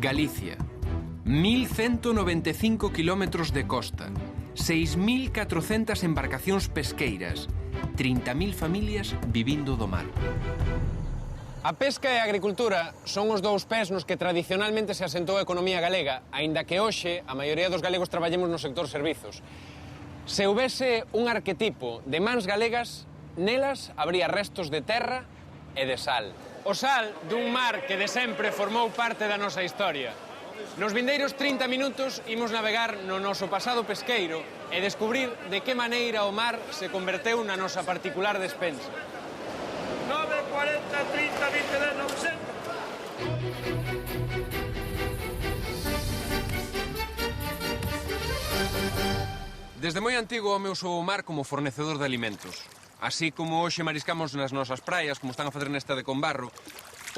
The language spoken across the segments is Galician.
Galicia. 1.195 kilómetros de costa, 6.400 embarcacións pesqueiras, 30.000 familias vivindo do mar. A pesca e a agricultura son os dous pés nos que tradicionalmente se asentou a economía galega, aínda que hoxe a maioría dos galegos traballemos no sector servizos. Se houbese un arquetipo de mans galegas, nelas habría restos de terra e de sal. O sal dun mar que de sempre formou parte da nosa historia. Nos vindeiros 30 minutos imos navegar no noso pasado pesqueiro e descubrir de que maneira o mar se converteu na nosa particular despensa. 9, 40, 30, 20, 10, 900. Desde moi antigo o home usou o mar como fornecedor de alimentos. Así como hoxe mariscamos nas nosas praias, como están a facer nesta de Combarro,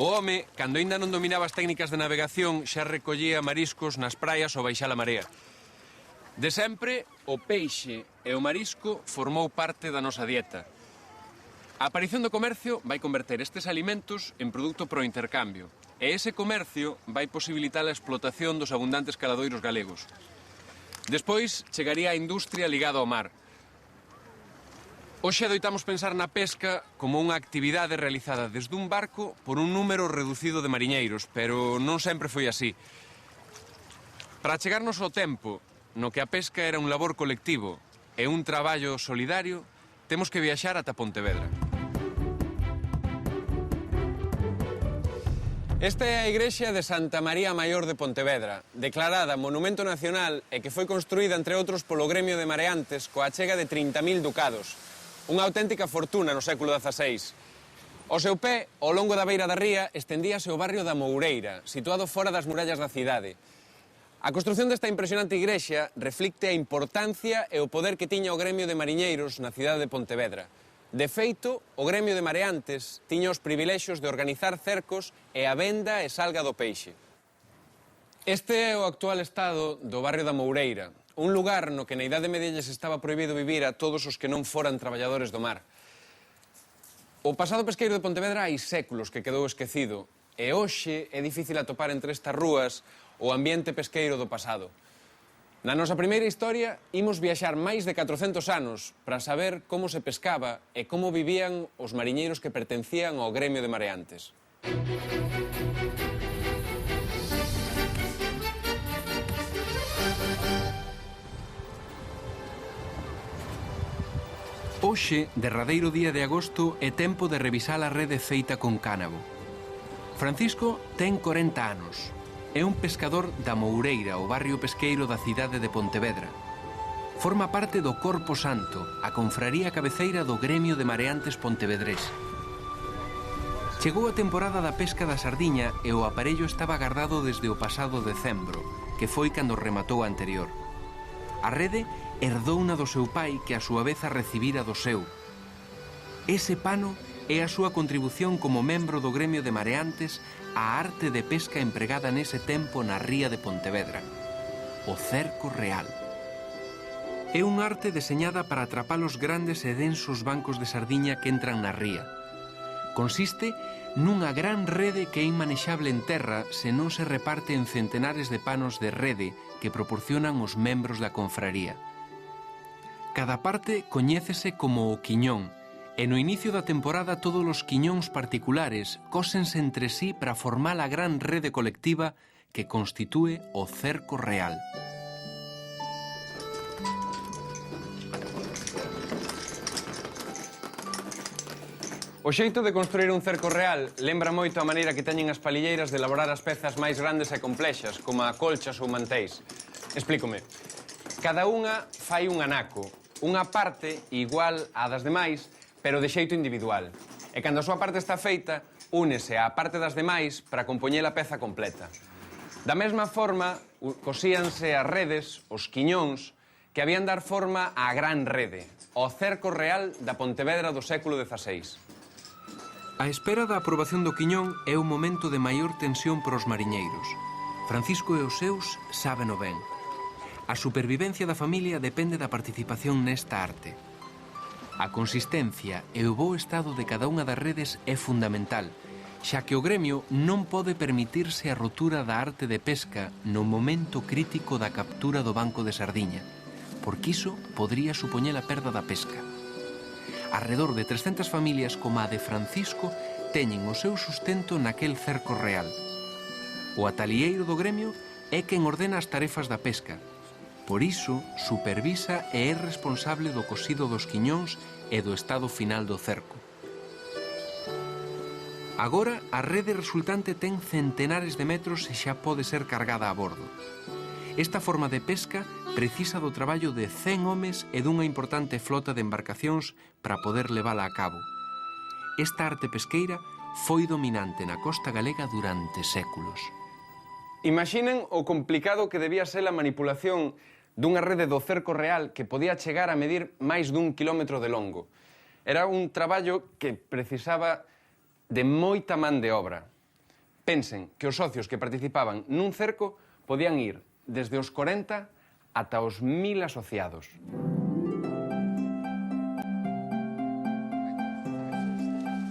o home, cando aínda non dominaba as técnicas de navegación, xa recollía mariscos nas praias ao baixar a marea. De sempre, o peixe e o marisco formou parte da nosa dieta. A aparición do comercio vai converter estes alimentos en produto pro intercambio, e ese comercio vai posibilitar a explotación dos abundantes caladoiros galegos. Despois, chegaría a industria ligada ao mar. Hoxe adoitamos pensar na pesca como unha actividade realizada desde un barco por un número reducido de mariñeiros, pero non sempre foi así. Para chegarnos ao tempo no que a pesca era un labor colectivo e un traballo solidario, temos que viaxar ata Pontevedra. Esta é a igrexa de Santa María Maior de Pontevedra, declarada Monumento Nacional e que foi construída, entre outros, polo gremio de mareantes coa achega de 30.000 ducados. Unha auténtica fortuna no século XVI. Ao seu pé, ao longo da beira da ría, estendíase o barrio da Moureira, situado fora das murallas da cidade. A construción desta impresionante igrexa reflicte a importancia e o poder que tiña o gremio de mariñeiros na cidade de Pontevedra. De feito, o gremio de mareantes tiña os privilexios de organizar cercos e a venda e salga do peixe. Este é o actual estado do barrio da Moureira, un lugar no que na Idade Media lles estaba prohibido vivir a todos os que non foran traballadores do mar. O pasado pesqueiro de Pontevedra hai séculos que quedou esquecido e hoxe é difícil atopar entre estas rúas o ambiente pesqueiro do pasado. Na nosa primeira historia imos viaxar máis de 400 anos para saber como se pescaba e como vivían os mariñeiros que pertencían ao gremio de mareantes. Hoxe, derradeiro día de agosto, é tempo de revisar a rede feita con cánabo. Francisco ten 40 anos. É un pescador da Moureira, o barrio pesqueiro da cidade de Pontevedra. Forma parte do Corpo Santo, a confraría cabeceira do gremio de mareantes pontevedrés. Chegou a temporada da pesca da sardiña e o aparello estaba guardado desde o pasado decembro, que foi cando rematou a anterior. A rede herdouna do seu pai, que a súa vez a recibira do seu. Ese pano é a súa contribución como membro do gremio de mareantes á arte de pesca empregada nese tempo na ría de Pontevedra, o cerco real. É unha arte deseñada para atrapar os grandes e densos bancos de sardiña que entran na ría. Consiste nunha gran rede que é inmanexable en terra se non se reparte en centenares de panos de rede que proporcionan os membros da confraría. Cada parte coñécese como o quiñón, e no inicio da temporada todos os quiñóns particulares cósense entre sí para formar a gran rede colectiva que constitúe o cerco real. O xeito de construir un cerco real lembra moito a maneira que teñen as palilleiras de elaborar as pezas máis grandes e complexas, como a colchas ou mantéis. Explícome. Cada unha fai un anaco, unha parte igual á das demais, pero de xeito individual. E cando a súa parte está feita, únese á parte das demais para compoñer a peza completa. Da mesma forma, cosíanse as redes, os quiñóns, que habían dar forma á gran rede, ao cerco real da Pontevedra do século XVI. A espera da aprobación do quiñón é o momento de maior tensión para os mariñeiros. Francisco e os seus sábeno ben. A supervivencia da familia depende da participación nesta arte. A consistencia e o bo estado de cada unha das redes é fundamental, xa que o gremio non pode permitirse a rotura da arte de pesca no momento crítico da captura do banco de sardiña, porque iso podría supoñer a perda da pesca. Arredor de 300 familias como a de Francisco teñen o seu sustento naquel cerco real. O atalieiro do gremio é quen ordena as tarefas da pesca. Por iso, supervisa e é responsable do cosido dos quiñóns e do estado final do cerco. Agora, a rede resultante ten centenares de metros e xa pode ser cargada a bordo. Esta forma de pesca precisa do traballo de 100 homes e dunha importante flota de embarcacións para poder levala a cabo. Esta arte pesqueira foi dominante na costa galega durante séculos. Imaginen o complicado que debía ser a manipulación dunha rede do cerco real que podía chegar a medir máis dun kilómetro de longo. Era un traballo que precisaba de moita man de obra. Pensen que os socios que participaban nun cerco podían ir desde os 40 ata os 1000 asociados.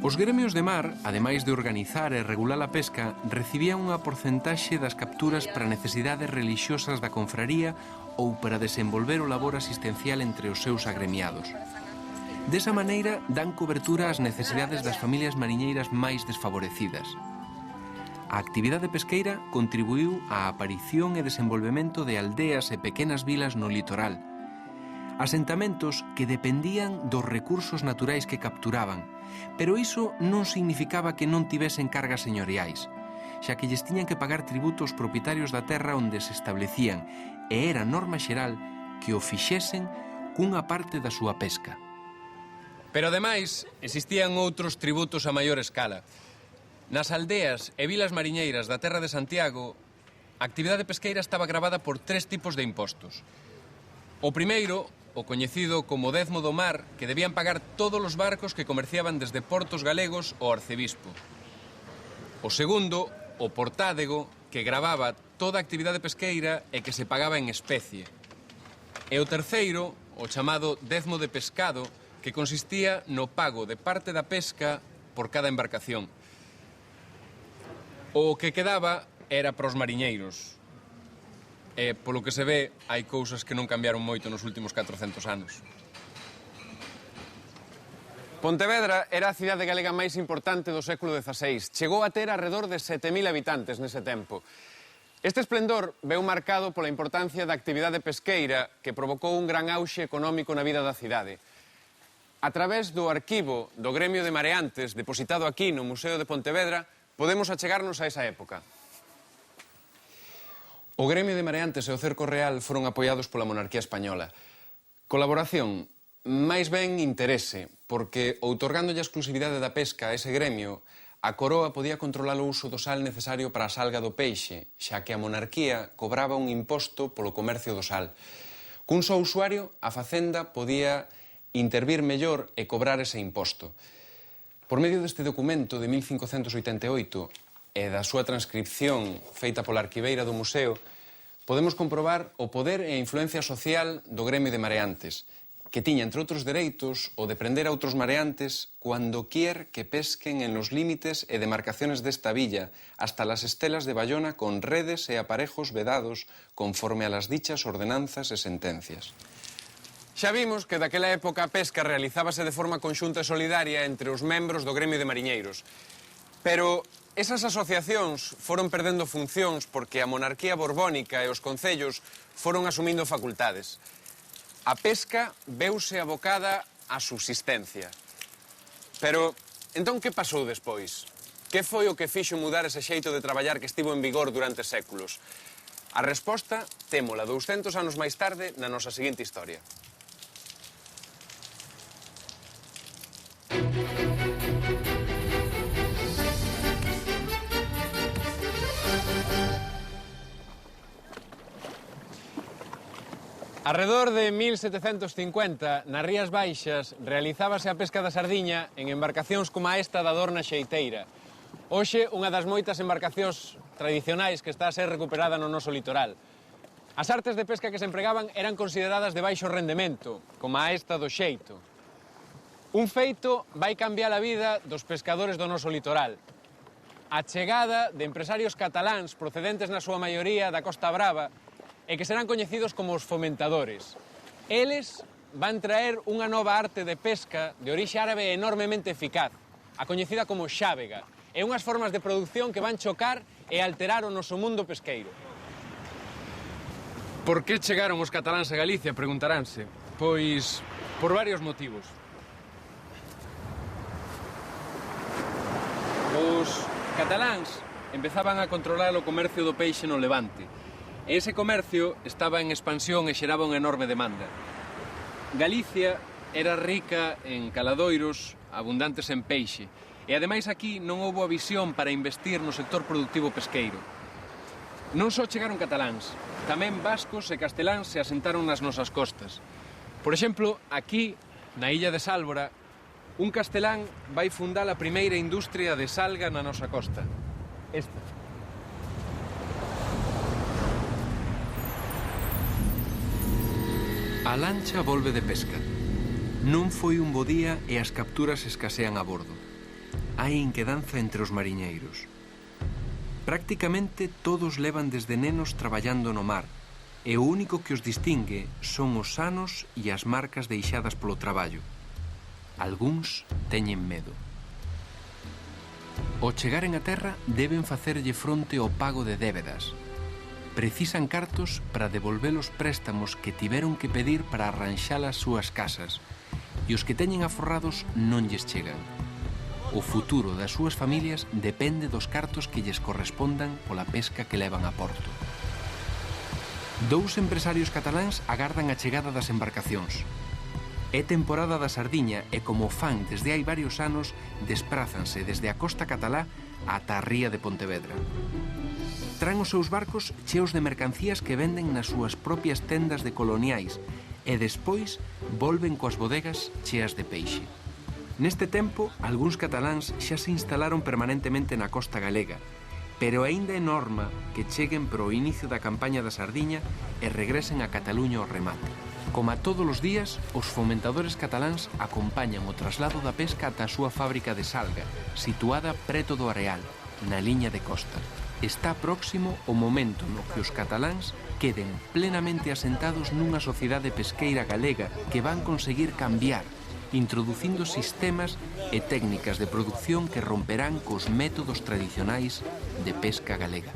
Os gremios de mar, ademais de organizar e regular a pesca, recibían unha porcentaxe das capturas para necesidades religiosas da confraría ou para desenvolver o labor asistencial entre os seus agremiados. Desa maneira, dan cobertura ás necesidades das familias mariñeiras máis desfavorecidas. A actividade pesqueira contribuiu á aparición e desenvolvemento de aldeas e pequenas vilas no litoral, asentamentos que dependían dos recursos naturais que capturaban, pero iso non significaba que non tivesen cargas señoriais, xa que lles tiñan que pagar tributo aos propietarios da terra onde se establecían, e era norma xeral que o fixesen cunha parte da súa pesca. Pero, ademais, existían outros tributos a maior escala. Nas aldeas e vilas mariñeiras da terra de Santiago, a actividade pesqueira estaba gravada por 3 tipos de impostos. O primeiro, o coñecido como Dezmo do Mar, que debían pagar todos os barcos que comerciaban desde portos galegos ao arcebispo. O segundo, o Portádego, que gravaba toda a actividade pesqueira e que se pagaba en especie. E o terceiro, o chamado Dezmo de Pescado, que consistía no pago de parte da pesca por cada embarcación. O que quedaba era para os mariñeiros. E, polo que se ve, hai cousas que non cambiaron moito nos últimos 400 anos. Pontevedra era a cidade galega máis importante do século XVI. Chegou a ter arredor de 7.000 habitantes nese tempo. Este esplendor veu marcado pola importancia da actividade pesqueira que provocou un gran auxe económico na vida da cidade. A través do arquivo do Gremio de Mareantes, depositado aquí no Museo de Pontevedra, podemos achegarnos a esa época. O Gremio de Mareantes e o Cerco Real foron apoiados pola monarquía española. Colaboración, máis ben interese, porque outorgándolle a exclusividade da pesca a ese gremio, a coroa podía controlar o uso do sal necesario para a salga do peixe, xa que a monarquía cobraba un imposto polo comercio do sal. Cun só usuario, a facenda podía intervir mellor e cobrar ese imposto. Por medio deste documento de 1588 e da súa transcripción feita pola arquiveira do museo, podemos comprobar o poder e a influencia social do gremio de mareantes, que tiña, entre outros dereitos, o de prender a outros mareantes cuando quier que pesquen en los límites e demarcaciones desta villa, hasta las estelas de Bayona con redes e aparejos vedados conforme a las dichas ordenanzas e sentencias. Xa vimos que daquela época a pesca realizábase de forma conxunta e solidaria entre os membros do gremio de mariñeiros. Pero esas asociacións foron perdendo funcións porque a monarquía borbónica e os concellos foron asumindo facultades. A pesca veuse abocada á subsistencia. Pero, entón, que pasou despois? Que foi o que fixo mudar ese xeito de traballar que estivo en vigor durante séculos? A resposta témola 200 anos máis tarde na nosa seguinte historia. Arredor de 1750, nas Rías Baixas, realizábase a pesca da sardiña en embarcacións como esta da Dorna Xeiteira. Hoxe, unha das moitas embarcacións tradicionais que está a ser recuperada no noso litoral. As artes de pesca que se empregaban eran consideradas de baixo rendemento, como esta do xeito. Un feito vai cambiar a vida dos pescadores do noso litoral. a chegada de empresarios cataláns procedentes na súa maioría da Costa Brava e que serán coñecidos como os fomentadores. Eles van traer unha nova arte de pesca de orixe árabe enormemente eficaz, a coñecida como xávega, e unhas formas de produción que van chocar e alterar o noso mundo pesqueiro. Por que chegaron os cataláns a Galicia, preguntaránse? Pois, por varios motivos. Os cataláns empezaban a controlar o comercio do peixe no Levante. E ese comercio estaba en expansión e xeraba unha enorme demanda. Galicia era rica en caladoiros abundantes en peixe, e ademais aquí non houbo a visión para investir no sector productivo pesqueiro. Non só chegaron cataláns, tamén vascos e casteláns se asentaron nas nosas costas. Por exemplo, aquí, na illa de Sálvora, un castelán vai fundar a primeira industria de salga na nosa costa. Esta. A lancha volve de pesca. Non foi un bo día e as capturas escasean a bordo. Hai inquedanza entre os mariñeiros. Prácticamente todos levan desde nenos traballando no mar, e o único que os distingue son os sanos e as marcas deixadas polo traballo. Algúns teñen medo. Ao chegaren a terra deben facerlle fronte ao pago de débedas. Precisan cartos para devolver os préstamos que tiveron que pedir para arranxar as súas casas, e os que teñen aforrados non lles chegan. O futuro das súas familias depende dos cartos que lles correspondan pola pesca que levan a porto. Dous empresarios cataláns agardan a chegada das embarcacións. É temporada da sardiña e como fan desde hai varios anos desprázanse desde a costa catalá ata a ría de Pontevedra. Traen os seus barcos cheos de mercancías que venden nas súas propias tendas de coloniais e despois volven coas bodegas cheas de peixe. Neste tempo, algúns cataláns xa se instalaron permanentemente na costa galega, pero aínda é norma que cheguen pro inicio da campaña da sardiña e regresen a Cataluña ao remate. Como a todos os días, os fomentadores cataláns acompañan o traslado da pesca ata a súa fábrica de salga, situada preto do Areal, na liña de costa. Está próximo o momento no que os cataláns queden plenamente asentados nunha sociedade pesqueira galega que van conseguir cambiar, introducindo sistemas e técnicas de producción que romperán cos métodos tradicionais de pesca galega.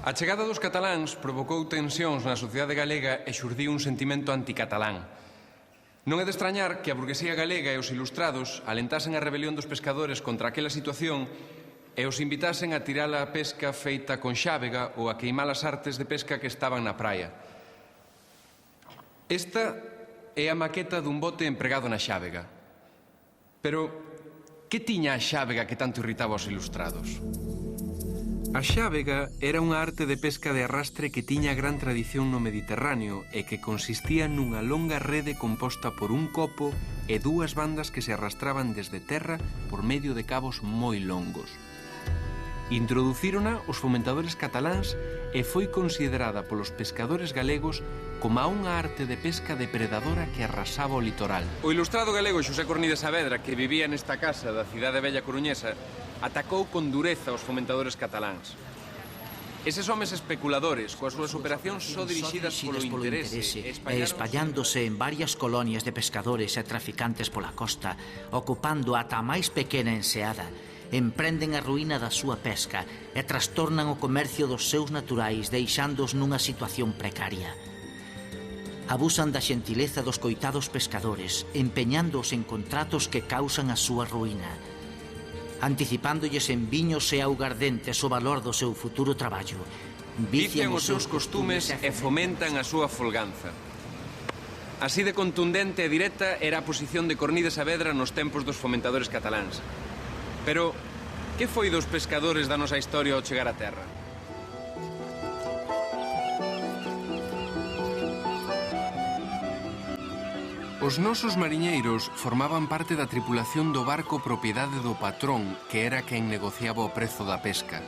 A chegada dos cataláns provocou tensións na sociedade galega e xurdiu un sentimento anticatalán. Non é de extrañar que a burguesía galega e os ilustrados alentasen a rebelión dos pescadores contra aquela situación e os invitasen a tirar a pesca feita con xávega ou a queimar as artes de pesca que estaban na praia. Esta é a maqueta dun bote empregado na xávega. Pero, que tiña a xávega que tanto irritaba aos ilustrados? A xávega era unha arte de pesca de arrastre que tiña gran tradición no Mediterráneo e que consistía nunha longa rede composta por un copo e dúas bandas que se arrastraban desde terra por medio de cabos moi longos. Introducírona os fomentadores cataláns e foi considerada polos pescadores galegos como unha arte de pesca depredadora que arrasaba o litoral. O ilustrado galego Xosé Cornides Saavedra, que vivía nesta casa da cidade bella coruñesa, atacou con dureza os fomentadores cataláns. Eses homes especuladores, coas súas operacións só dirixidas polo interese e espallándose en varias colonias de pescadores e traficantes pola costa, ocupando ata a máis pequena enseada, emprenden a ruína da súa pesca e trastornan o comercio dos seus naturais, deixándoos nunha situación precaria. Abusan da xentileza dos coitados pescadores, empeñándoos en contratos que causan a súa ruína, anticipándolles en viños e augardentes o valor do seu futuro traballo. Vician os seus costumes e fomentan a súa folganza. Así de contundente e directa era a posición de Cornides Saavedra nos tempos dos fomentadores cataláns. Pero, que foi dos pescadores da nosa historia ao chegar á terra? Os nosos mariñeiros formaban parte da tripulación do barco propiedade do patrón, que era quen negociaba o prezo da pesca.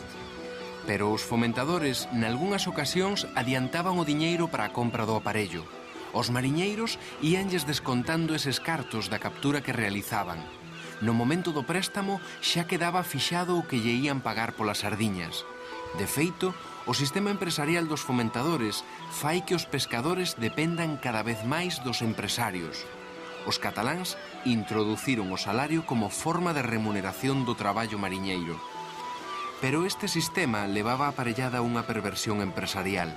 Pero os fomentadores, nalgúnas ocasións, adiantaban o diñeiro para a compra do aparello. Os mariñeiros íanlles descontando eses cartos da captura que realizaban. No momento do préstamo xa quedaba fixado o que lle ían pagar polas sardiñas. De feito, o sistema empresarial dos fomentadores fai que os pescadores dependan cada vez máis dos empresarios. Os cataláns introduciron o salario como forma de remuneración do traballo mariñeiro. Pero este sistema levaba aparellada unha perversión empresarial.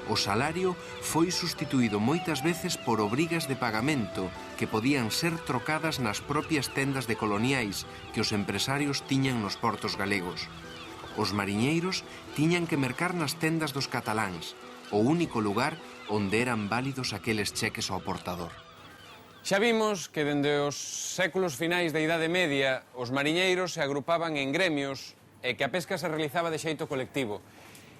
O salario foi sustituído moitas veces por obrigas de pagamento que podían ser trocadas nas propias tendas de coloniais que os empresarios tiñan nos portos galegos. Os mariñeiros tiñan que mercar nas tendas dos cataláns, o único lugar onde eran válidos aqueles cheques ao portador. Xa vimos que dende os séculos finais da Idade Media os mariñeiros se agrupaban en gremios e que a pesca se realizaba de xeito colectivo.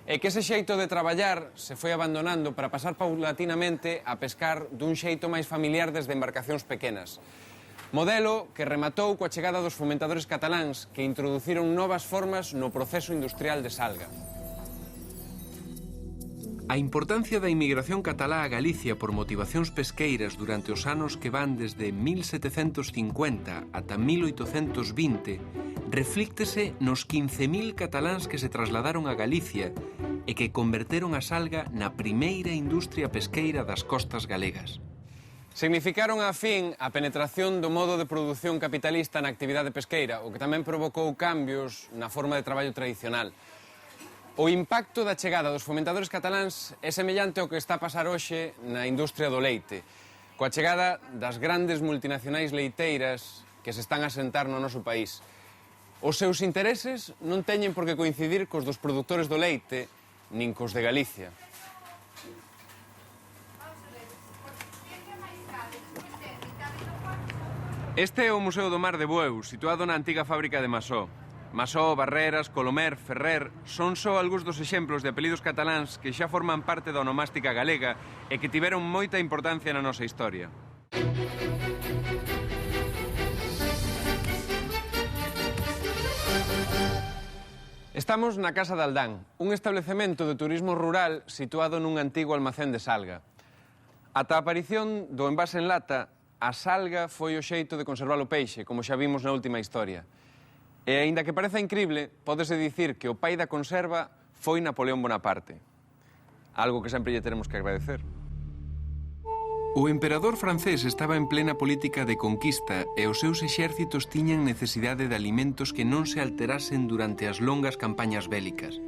E que ese xeito de traballar se foi abandonando para pasar paulatinamente a pescar dun xeito máis familiar desde embarcacións pequenas. Modelo que rematou coa chegada dos fomentadores cataláns que introduciron novas formas no proceso industrial de salga. A importancia da inmigración catalá a Galicia por motivacións pesqueiras durante os anos que van desde 1750 ata 1820 reflíctese nos 15.000 cataláns que se trasladaron a Galicia e que converteron a salga na primeira industria pesqueira das costas galegas. Significaron a fin a penetración do modo de produción capitalista na actividade pesqueira, o que tamén provocou cambios na forma de traballo tradicional. O impacto da chegada dos fomentadores cataláns é semellante ao que está a pasar hoxe na industria do leite, coa chegada das grandes multinacionais leiteiras que se están a asentar no noso país. Os seus intereses non teñen por que coincidir cos dos produtores do leite, nin cos de Galicia. Este é o Museo do Mar de Bueu, situado na antiga fábrica de Masó. Masó, Barreras, Colomer, Ferrer son só algúns dos exemplos de apelidos cataláns que xa forman parte da onomástica galega e que tiveron moita importancia na nosa historia. Estamos na Casa de Aldán, un establecemento de turismo rural situado nun antigo almacén de salga. Ata a aparición do envase en lata, a salga foi o xeito de conservar o peixe, como xa vimos na última historia. E, aínda que pareza incrible, pódese dicir que o pai da conserva foi Napoleón Bonaparte. Algo que sempre lle teremos que agradecer. O emperador francés estaba en plena política de conquista e os seus exércitos tiñan necesidade de alimentos que non se alterasen durante as longas campañas bélicas.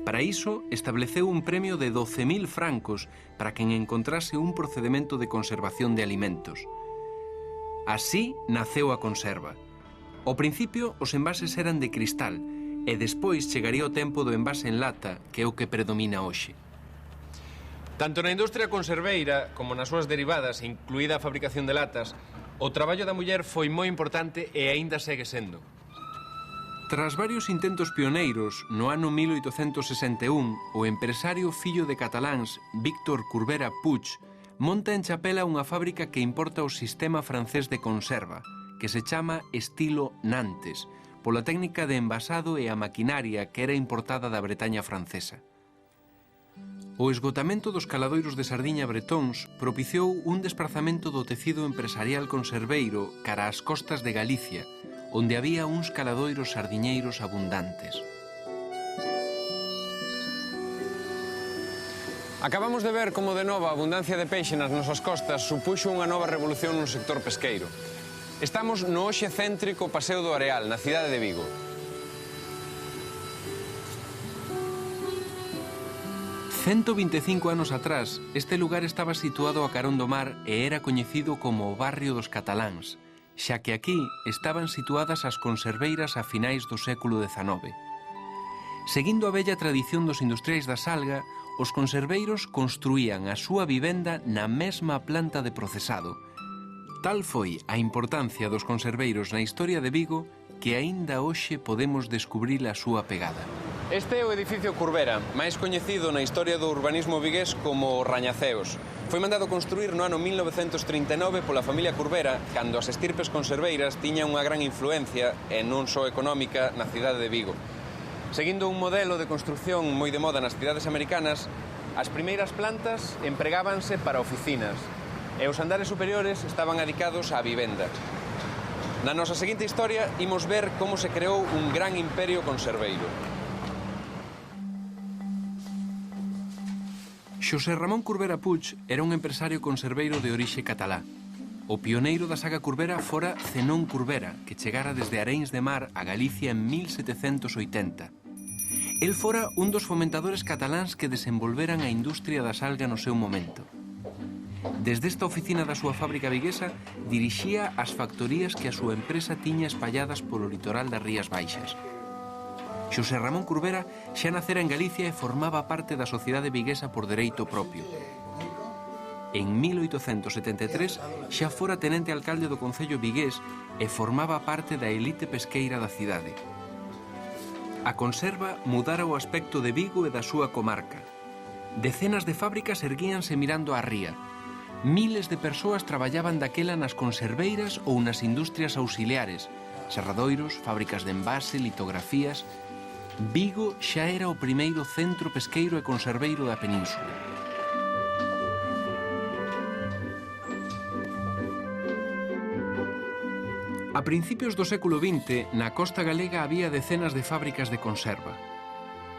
Para iso, estableceu un premio de 12.000 francos para quen encontrase un procedimento de conservación de alimentos. Así naceu a conserva. Ao principio, os envases eran de cristal e despois chegaría o tempo do envase en lata, que é o que predomina hoxe. Tanto na industria conserveira como nas súas derivadas, incluída a fabricación de latas, o traballo da muller foi moi importante e aínda segue sendo. Tras varios intentos pioneiros, no ano 1861, o empresario fillo de cataláns Víctor Corbera Puig monta en Chapela unha fábrica que importa o sistema francés de conserva, que se chama estilo Nantes, pola técnica de envasado e a maquinaria que era importada da Bretaña francesa. O esgotamento dos caladoiros de sardiña bretóns propiciou un desprazamento do tecido empresarial conserveiro cara ás costas de Galicia, onde había uns caladoiros sardiñeiros abundantes. Acabamos de ver como de novo a abundancia de peixe nas nosas costas supuxo unha nova revolución no sector pesqueiro. Estamos no hoxe céntrico Paseo do Areal, na cidade de Vigo. 125 anos atrás, este lugar estaba situado a carón do mar e era coñecido como o barrio dos cataláns, xa que aquí estaban situadas as conserveiras a finais do século XIX. Seguindo a bella tradición dos industriais da salga, os conserveiros construían a súa vivenda na mesma planta de procesado. Tal foi a importancia dos conserveiros na historia de Vigo que aínda hoxe podemos descubrir a súa pegada. Este é o edificio Corbera, máis coñecido na historia do urbanismo vigués como Rañaceos. Foi mandado construir no ano 1939 pola familia Corbera, cando as estirpes conserveiras tiñan unha gran influencia, e non só económica, na cidade de Vigo. Seguindo un modelo de construcción moi de moda nas cidades americanas, as primeiras plantas empregábanse para oficinas, e os andares superiores estaban adicados á vivenda. Na nosa seguinte historia imos ver como se creou un gran imperio conserveiro. Xosé Ramón Curbera Puig era un empresario conserveiro de orixe catalá. O pioneiro da saga Curbera fora Zenón Curbera, que chegara desde Aréns de Mar a Galicia en 1780. El fora un dos fomentadores cataláns que desenvolveran a industria da salga no seu momento. Desde esta oficina da súa fábrica viguesa dirixía as factorías que a súa empresa tiña espalladas polo litoral das Rías Baixas. Xosé Ramón Curbera xa nacera en Galicia e formaba parte da sociedade viguesa por dereito propio. En 1873 xa fora tenente alcalde do concello vigués e formaba parte da elite pesqueira da cidade. A conserva mudara o aspecto de Vigo e da súa comarca. Decenas de fábricas erguíanse mirando a ría. Miles de persoas traballaban daquela nas conserveiras ou nas industrias auxiliares, serradoiros, fábricas de envase, litografías. Vigo xa era o primeiro centro pesqueiro e conserveiro da península. A principios do século XX, na costa galega había decenas de fábricas de conserva.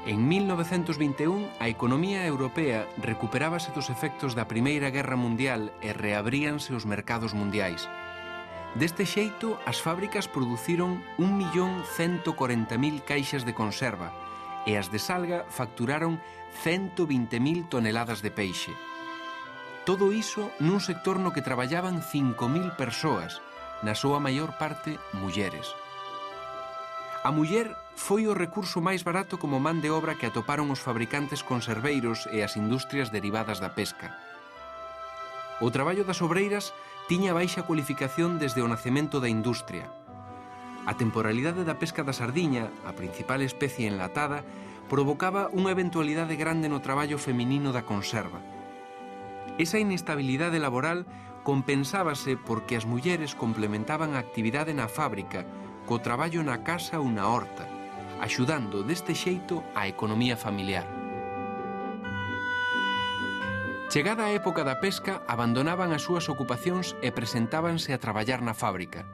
En 1921, a economía europea recuperábase dos efectos da Primeira Guerra Mundial e reabríanse os mercados mundiais. Deste xeito, as fábricas produciron 1.140.000 caixas de conserva e as de salga facturaron 120.000 toneladas de peixe. Todo iso nun sector no que traballaban 5.000 persoas, na súa maior parte mulleres. A muller foi o recurso máis barato como man de obra que atoparon os fabricantes conserveiros e as industrias derivadas da pesca. O traballo das obreiras tiña baixa cualificación desde o nacemento da industria. A temporalidade da pesca da sardiña, a principal especie enlatada, provocaba unha eventualidade grande no traballo feminino da conserva. Esa inestabilidade laboral compensábase porque as mulleres complementaban a actividade na fábrica co traballo na casa ou na horta, axudando deste xeito a economía familiar. Chegada a época da pesca, abandonaban as súas ocupacións e presentábanse a traballar na fábrica.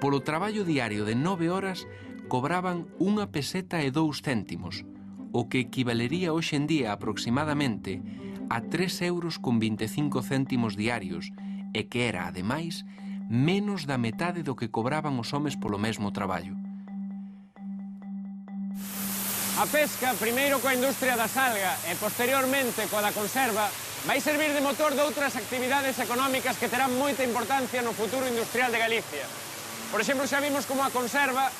Polo traballo diario de 9 horas, cobraban 1 peseta e 2 céntimos, o que equivalería hoxe en día aproximadamente a 3,25 € diarios, e que era, ademais, menos da metade do que cobraban os homes polo mesmo traballo. A pesca, primeiro coa industria da salga e posteriormente coa da conserva, vai servir de motor de outras actividades económicas que terán moita importancia no futuro industrial de Galicia. Por exemplo, xa vimos como a conserva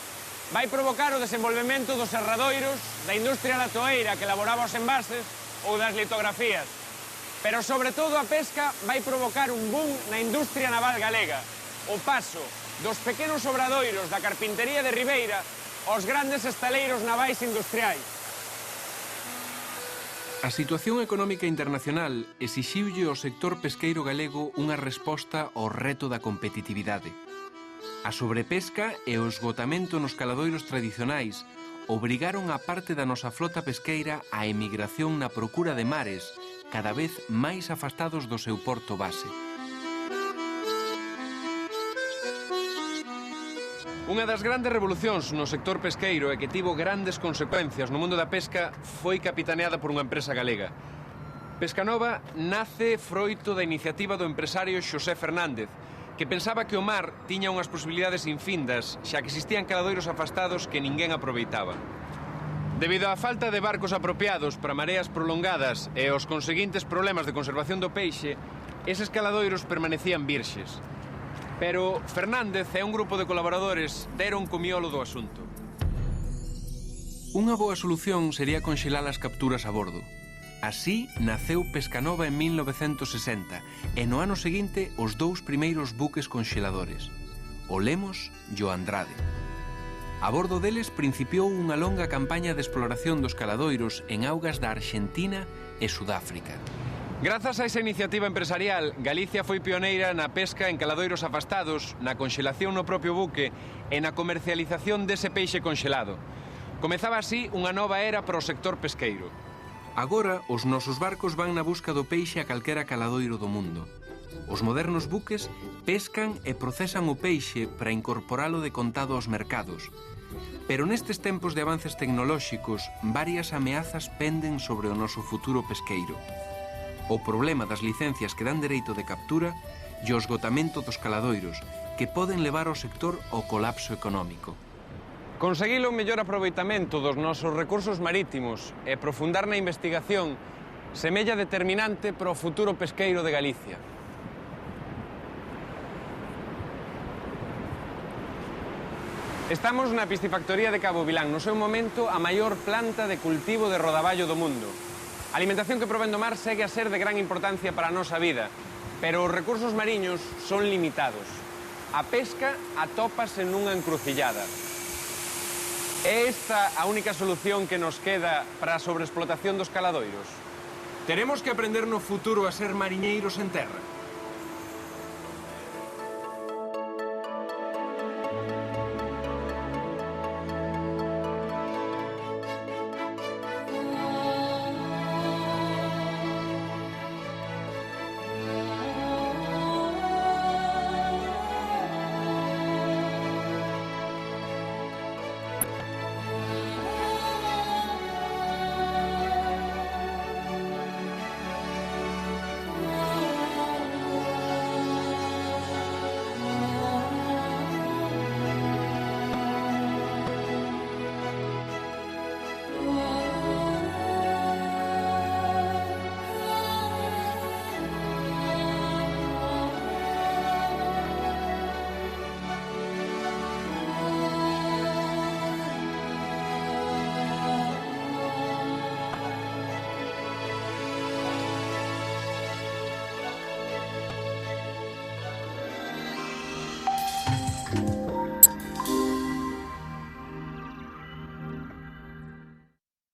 vai provocar o desenvolvemento dos serradoiros, da industria latoeira que elaboraba os envases ou das litografías. Pero, sobre todo, a pesca vai provocar un boom na industria naval galega. O paso dos pequenos obradoiros da carpintería de Ribeira aos grandes estaleiros navais industriais. A situación económica internacional exixiulle ao sector pesqueiro galego unha resposta ao reto da competitividade. A sobrepesca e o esgotamento nos caladoiros tradicionais obrigaron a parte da nosa flota pesqueira á emigración na procura de mares cada vez máis afastados do seu porto base. Unha das grandes revolucións no sector pesqueiro e que tivo grandes consecuencias no mundo da pesca foi capitaneada por unha empresa galega. Pescanova nace froito da iniciativa do empresario Xosé Fernández, que pensaba que o mar tiña unhas posibilidades infindas, xa que existían caladoiros afastados que ninguén aproveitaba. Debido á falta de barcos apropiados para mareas prolongadas e aos conseguintes problemas de conservación do peixe, eses caladoiros permanecían virxes. Pero Fernández e un grupo de colaboradores deron co miolo do asunto. Unha boa solución sería conxelar as capturas a bordo. Así naceu Pescanova en 1960 e no ano seguinte os 2 primeiros buques conxeladores, o Lemos e o Andrade. A bordo deles principiou unha longa campaña de exploración dos caladoiros en augas da Arxentina e Sudáfrica. Grazas a esa iniciativa empresarial, Galicia foi pioneira na pesca en caladoiros afastados, na conxelación no propio buque e na comercialización dese peixe conxelado. Comezaba así unha nova era para o sector pesqueiro. Agora, os nosos barcos van na busca do peixe a calquera caladoiro do mundo. Os modernos buques pescan e procesan o peixe para incorporalo de contado aos mercados. Pero nestes tempos de avances tecnolóxicos, varias ameazas penden sobre o noso futuro pesqueiro. O problema das licencias que dan dereito de captura e o esgotamento dos caladoiros, que poden levar ao sector ao colapso económico. Conseguir o mellor aproveitamento dos nosos recursos marítimos e profundar na investigación semella determinante para o futuro pesqueiro de Galicia. Estamos na piscifactoría de Cabo Vilán, no seu momento a maior planta de cultivo de rodaballo do mundo. A alimentación que provén do mar segue a ser de gran importancia para a nosa vida, pero os recursos mariños son limitados. A pesca atópase nunha encrucillada. É esta a única solución que nos queda para a sobreexplotación dos caladoiros? Teremos que aprender no futuro a ser mariñeiros en terra.